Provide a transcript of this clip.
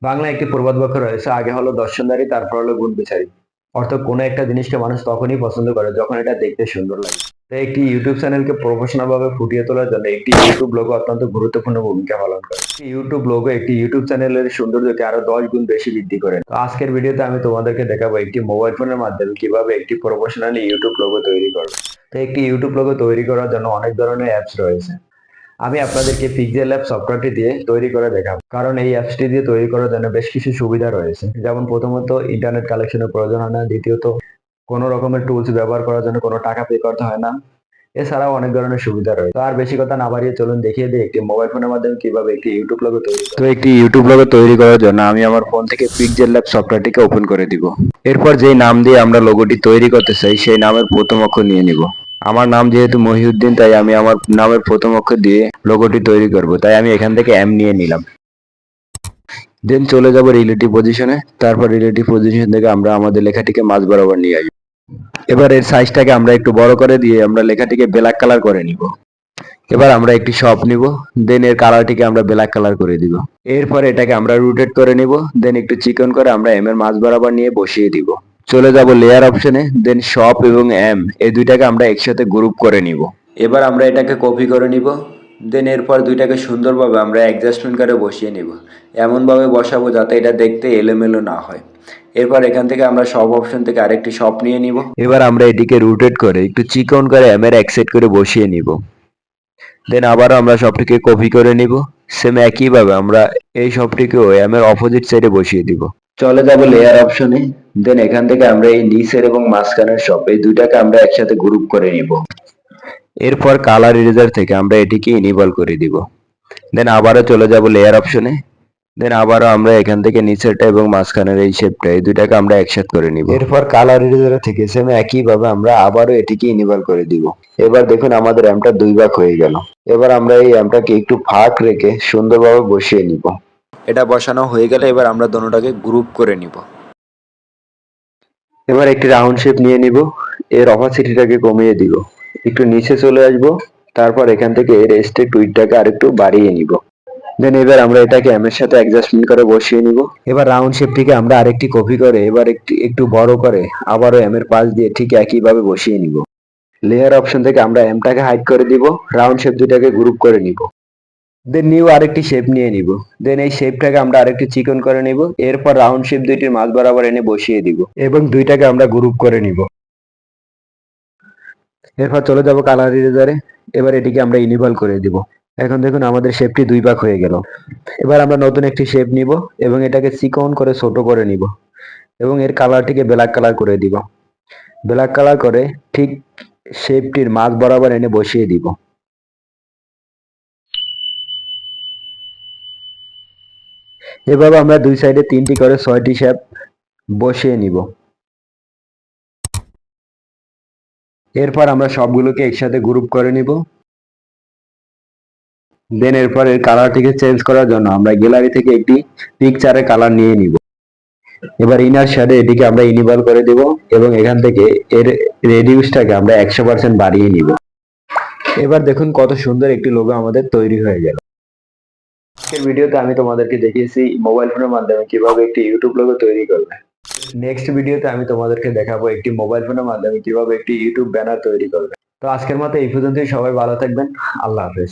বাংলায় একটি প্রবাদ বাক্য রয়েছে, আগে হলো দর্শনধারী, তারপর হলো গুণ বিচারী। অর্থাৎ কোনো একটা জিনিসকে মানুষ তখনই পছন্দ করে যখন এটা দেখতে সুন্দর লাগে। তাই একটি ইউটিউব চ্যানেলকে প্রফেশনাল ভাবে ফুটিয়ে তোলার জন্য একটি ইউটিউব লোগো অত্যন্ত গুরুত্বপূর্ণ ভূমিকা পালন করে। একটি ইউটিউব লোগো একটি ইউটিউব চ্যানেলের সৌন্দর্যকে আরো 10 গুণ বেশি বৃদ্ধি করে। তো আজকের ভিডিওতে আমি তোমাদেরকে দেখাবো একটি মোবাইল ফোনের মাধ্যমে কিভাবে একটি প্রফেশনাল ইউটিউব লোগো তৈরি করবে। তো একটি ইউটিউব লোগো তৈরি করার জন্য অনেক ধরনের অ্যাপস রয়েছে। আমি আপনাদেরকে পিক্সেল ল্যাব সফটওয়্যারটি দিয়ে তৈরি করে দেখাবো, কারণ এই অ্যাপসটি দিয়ে তৈরি করার জন্য বেশ কিছু সুবিধা রয়েছে। যেমন প্রথমত ইন্টারনেট কানেকশনের প্রয়োজন হয় না, দ্বিতীয়ত কোনো রকমের টুলস ব্যবহার করার জন্য কোনো টাকা পে করতে হয় না। এছাড়াও অনেক ধরনের সুবিধা রয়েছে। তো আর বেশি কথা না বাড়িয়ে চলুন দেখিয়ে দিই একটি মোবাইল ফোনের মাধ্যমে কিভাবে একটি ইউটিউব লোগো তৈরি করব। তো একটি ইউটিউব লোগো তৈরি করার জন্য আমি আমার ফোন থেকে পিক্সেল ল্যাব সফটওয়্যারটিকে ওপেন করে দিব। এরপর যেই নাম দিয়ে আমরা লোগোটি তৈরি করতে চাই সেই নামের প্রথম অক্ষর নিয়ে নিব। আমার নাম যেহেতু মহিউদ্দিন, তাই আমি আমার নামের প্রথম অক্ষর দিয়ে লোগোটি তৈরি করব, তাই আমি এখান থেকে এম নিয়ে নিলাম। দেন চলে যাব রিলেটিভ পজিশনে। তারপর রিলেটিভ পজিশন থেকে আমরা আমাদের লেখাটিকে মাঝ বরাবর নিয়ে আসবো। এবার এর সাইজটাকে আমরা একটু বড় করে দিয়ে আমরা লেখাটিকে ব্ল্যাক কালার করে নিব। এবার আমরা একটি শপ নিব, দেন এর কালারটিকে আমরা ব্ল্যাক কালার করে দিব। এরপর এটাকে আমরা রোটেট করে নিব, দেন একটু চিকন করে আমরা এম এর মাঝ বরাবর নিয়ে বসিয়ে দিব। চলে যাব লেয়ার অপশনে, দেন শপ এবং এম এই দুইটাকে আমরা একসাথে গ্রুপ করে নিব। এবার আমরা এটাকে কপি করে নিব, দেন এরপর দুইটাকে সুন্দরভাবে আমরা অ্যাডজাস্টমেন্ট করে বসিয়ে নিব। এমনভাবে বসাবো যাতে এটা দেখতে এলোমেলো না হয়। এরপর এখান থেকে আমরা শপ অপশন থেকে আরেকটি শপ নিয়ে নিব। এবার আমরা এটিকে রোটেট করে একটু চিকন করে এম এর এক সাইড করে বসিয়ে নিব। দেন আবারও আমরা সবটিকে কপি করে নিব। সেম একইভাবে আমরা এই সবটিকেও এম এর অপোজিট সাইডে বসিয়ে দিব। চলে যাব লেয়ার অপশনে, দেন এখান থেকে আমরা এই নিচের এবং মাঝখানের সব এই দুইটাকে আমরা একসাথে গ্রুপ করে নিব। এরপর কালার ইরেজার থেকে আমরা এটিকে ইনেবল করে দিব। দেন আবারও চলে যাব লেয়ার অপশনে, দেন আবারও আমরা এখান থেকে নিচেরটা এবং মাঝখানের এই শেপটা এই দুইটাকে আমরা একসাথে করে নিব। এরপর কালার ইরেজার থেকে সেম একইভাবে আমরা আবারও এটিকে ইনেবল করে দিব। এবার দেখুন আমাদের অ্যামটা দুই ভাগ হয়ে গেল। এবার আমরা এই অ্যামটাকে একটু ফাঁক রেখে সুন্দরভাবে বসিয়ে নিব। এটা বসানো হয়ে গেলে এবার আমরা দোনোটাকে গ্রুপ করে নিব। এবার একটি রাউন্ড শেপ নিয়ে নিব, এর অপাসিটিটাকে কমিয়ে দিব, একটু নিচে চলে আসব, তারপর এখান থেকে এর স্টেট উইডটাকে আরেকটু বাড়িয়ে নিব। দেন এবার আমরা এটাকে এম এর সাথে অ্যাডজাস্টমেন্ট করে বসিয়ে নিব। এবার রাউন্ড শেপটিকে আমরা আরেকটি কপি করে এবার একটু বড় করে আবারও এম এর পাশ দিয়ে ঠিক একইভাবে বসিয়ে নিব। লেয়ার অপশন থেকে আমরা এমটাকে হাইড করে দিব, রাউন্ড শেপ দুটাকে গ্রুপ করে নিব। দেন নিউ আরেকটি শেপ নিয়ে নিব, দেন এই শেপটাকে আমরা আরেকটু চিকন করে নিব। এরপর রাউন্ড শেপ দুইটির মাঝ বরাবর এনে বসিয়ে দিব এবং দুইটাকে আমরা গ্রুপ করে নিব। এরপর চলে যাব কালার ইরেজারে, এবার এটিকে আমরা ইনেবল করে দিব। এখন দেখুন আমাদের শেপটি দুই ভাগ হয়ে গেল। এবার আমরা নতুন একটি শেপ নিব এবং এটাকে চিকন করে ছোট করে নিব এবং এর কালারটিকে ব্ল্যাক কালার করে দিব। ব্ল্যাক কালার করে ঠিক শেপটির মাঝ বরাবর এনে বসিয়ে দিব। এভাবে আমরা দুই সাইডে তিনটি করে 6টি শেপ বসিয়ে নিব। এরপর আমরা সবগুলোকে একসাথে গ্রুপ করে নিব। দেন এরপর এর কালারটিকে চেঞ্জ করার জন্য আমরা গ্যালারি থেকে একটি পিকচারের কালার নিয়ে নিব। এবার ইনার শ্যাডে এটিকে আমরা ইনেবল করে দিব এবং এখান থেকে এর রেডিউসটাকে আমরা 100% বাড়িয়ে নিব। এবার দেখুন কত সুন্দর একটি লোগো আমাদের তৈরি হয়ে গেল। আজকের ভিডিওতে আমি তোমাদেরকে দেখিয়েছি মোবাইল ফোনের মাধ্যমে কিভাবে একটি ইউটিউব লোগো তৈরি করবে। নেক্সট ভিডিওতে আমি তোমাদেরকে দেখাবো একটি মোবাইল ফোনের মাধ্যমে কিভাবে একটি ইউটিউব ব্যানার তৈরি করবে। তো আজকের মতো এই পর্যন্তই, সবাই ভালো থাকবেন। আল্লাহ হাফেজ।